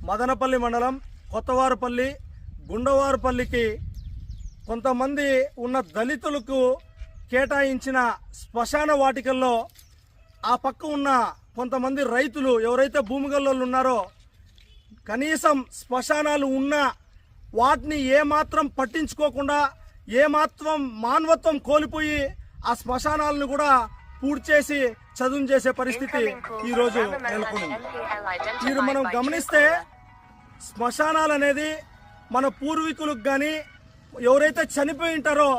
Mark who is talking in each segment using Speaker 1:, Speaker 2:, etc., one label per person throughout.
Speaker 1: మదనపల్లి మండలం కొత్తవారుపల్లి గుండవారుపల్లికి కొంతమంది ఉన్న దళితులకు కేటాయించిన శ్మశాన వాటికల్లో ఆ పక్క ఉన్న కొంతమంది రైతులు ఎవరైతే భూమిగల్లోళ్ళు ఉన్నారో కనీసం శ్మశానాలు ఉన్నా వాటిని ఏమాత్రం పట్టించుకోకుండా ఏమాత్రం మానవత్వం కోల్పోయి ఆ శ్మశానాలను కూడా పూడ్చేసి చదును చేసే పరిస్థితి ఈరోజు నెలకొంది. మీరు మనం గమనిస్తే శ్మశానాలు అనేది మన పూర్వీకులకు కానీ ఎవరైతే చనిపోయి ఉంటారో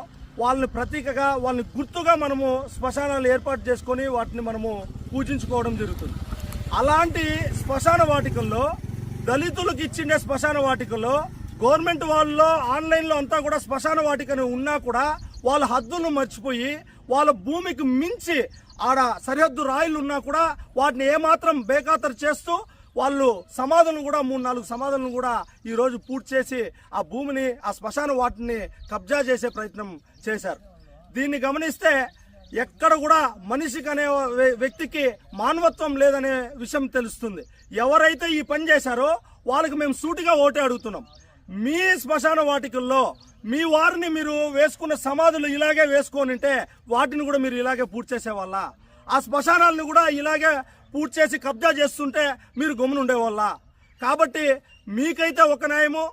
Speaker 1: వాళ్ళని ప్రతీకగా వాళ్ళని గుర్తుగా మనము శ్మశానాలు ఏర్పాటు చేసుకొని వాటిని మనము పూజించుకోవడం జరుగుతుంది. అలాంటి శ్మశాన వాటికల్లో దళితులకు ఇచ్చిండే శ్మశాన వాటికల్లో గవర్నమెంట్ వాళ్ళలో ఆన్లైన్లో అంతా కూడా శ్మశాన వాటికను ఉన్నా కూడా వాళ్ళ హద్దులను మర్చిపోయి వాళ్ళ భూమికి మించి ఆడ సరిహద్దు రాయిలు ఉన్నా కూడా వాటిని ఏమాత్రం బేఖాతరు చేస్తూ వాళ్ళు సమాధులను కూడా 3-4 సమాధులను కూడా ఈరోజు పూర్తి చేసి ఆ భూమిని ఆ శ్మశాన వాటిని కబ్జా చేసే ప్రయత్నం చేశారు. దీన్ని గమనిస్తే ఎక్కడ కూడా మనిషికి అనే వ్యక్తికి మానవత్వం లేదనే విషయం తెలుస్తుంది. ఎవరైతే ఈ పని చేశారో వాళ్ళకి మేము సూటిగా ఓటే అడుగుతున్నాం. మీ శ్మశాన వాటికల్లో మీ వారిని మీరు వేసుకున్న సమాధులు ఇలాగే వేసుకొని ఉంటే వాటిని కూడా మీరు ఇలాగే పూర్తి చేసేవాళ్ళ? ఆ శ్మశానాలను కూడా ఇలాగే పూర్తి చేసి కబ్జా చేస్తుంటే మీరు గమ్మునుండేవాళ్ళ? కాబట్టి మీకైతే ఒక న్యాయము,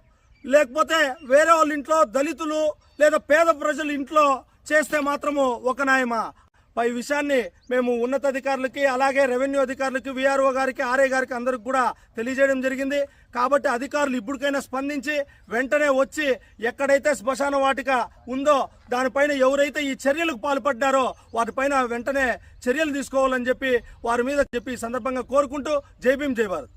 Speaker 1: లేకపోతే వేరే వాళ్ళ ఇంట్లో దళితులు లేదా పేద ప్రజల ఇంట్లో చేస్తే మాత్రము ఒక న్యాయమా? పై విషయాన్ని మేము ఉన్నతాధికారులకి అలాగే రెవెన్యూ అధికారులకి విఆర్ఓ గారికి ఆర్ఐ గారికి అందరికి కూడా తెలియజేయడం జరిగింది. కాబట్టి అధికారులు ఇప్పటికైనా స్పందించి వెంటనే వచ్చి ఎక్కడైతే శ్మశాన వాటిక ఉందో దానిపైన ఎవరైతే ఈ చర్యలకు పాల్పడ్డారో వాటిపైన వెంటనే చర్యలు తీసుకోవాలని చెప్పి వారి మీద చెప్పి సందర్భంగా కోరుకుంటూ జై భీమ్ జై భారత్.